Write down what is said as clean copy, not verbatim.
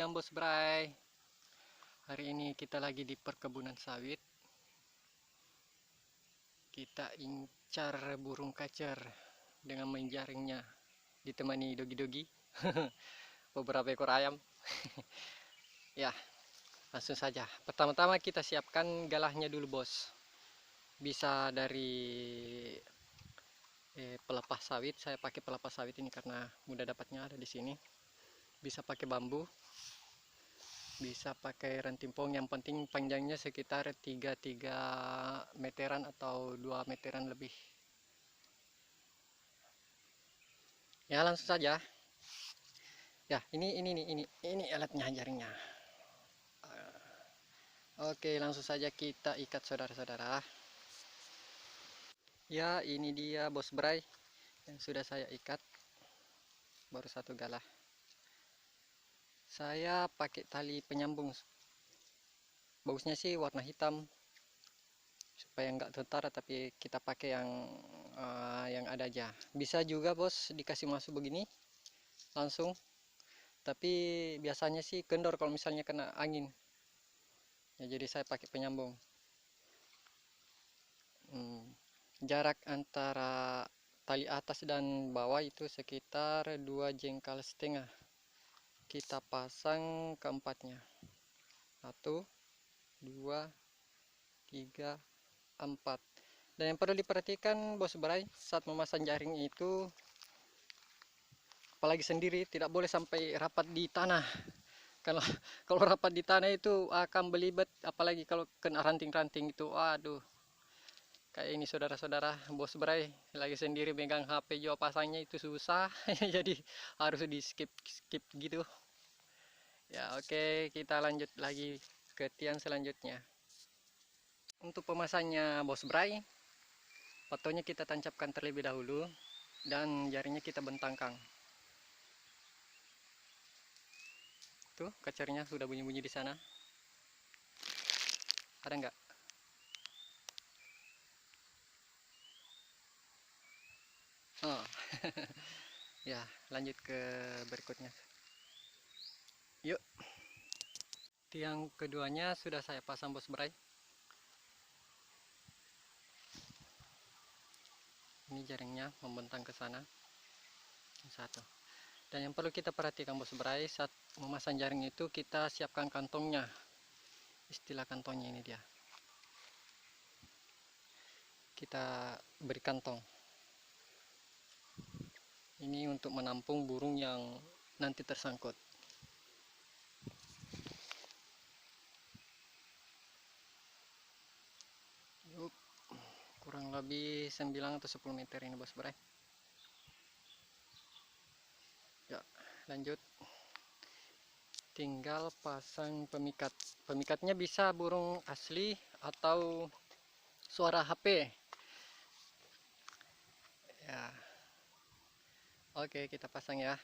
siang Bos Bray. Hari ini kita lagi di perkebunan sawit. Kita incar burung kacer dengan menjaringnya, ditemani dogi-dogi. Beberapa ekor ayam. Ya, langsung saja. Pertama-tama kita siapkan galahnya dulu Bos. Bisa dari pelepah sawit. Saya pakai pelepah sawit ini karena mudah dapatnya, ada di sini. Bisa pakai bambu, bisa pakai rantimpong, yang penting panjangnya sekitar 3 meteran atau 2 meteran lebih. Ya, langsung saja. Ya, ini alatnya, jaringnya. Oke, langsung saja kita ikat saudara-saudara. Ya, ini dia Bos Bray yang sudah saya ikat. Baru satu galah. Saya pakai tali penyambung. Bagusnya sih warna hitam supaya nggak tentara, tapi kita pakai yang ada aja. Bisa juga Bos dikasih masuk begini langsung, tapi biasanya sih kendor kalau misalnya kena angin ya, jadi saya pakai penyambung. Jarak antara tali atas dan bawah itu sekitar 2,5 jengkal. Kita pasang keempatnya. 1, 2, 3, 4. Dan yang perlu diperhatikan Bos Bray saat memasang jaring itu, apalagi sendiri, tidak boleh sampai rapat di tanah. Kalau kalau rapat di tanah itu akan belibet, apalagi kalau kena ranting-ranting itu. Aduh, kayak ini saudara-saudara, Bos Bray lagi sendiri megang HP juga, pasangnya itu susah. Jadi harus di skip gitu ya. Oke, kita lanjut lagi ke tiang selanjutnya. Untuk pemasangnya Bos Bray, patonya kita tancapkan terlebih dahulu dan jaringnya kita bentangkan. Tuh, kacernya sudah bunyi-bunyi di sana. Ada nggak? Oh. Ya, lanjut ke berikutnya. Yuk. Tiang keduanya sudah saya pasang Bos Bray. Ini jaringnya membentang ke sana. Satu. Dan yang perlu kita perhatikan Bos Bray, saat memasang jaring itu kita siapkan kantongnya. Istilah kantongnya ini dia. Kita beri kantong. Ini untuk menampung burung yang nanti tersangkut. Yuk. Kurang lebih 9 atau 10 meter ini Bos Bray. Ya, lanjut. Tinggal pasang pemikat. Pemikatnya bisa burung asli atau suara HP. Ya. Oke, kita pasang ya.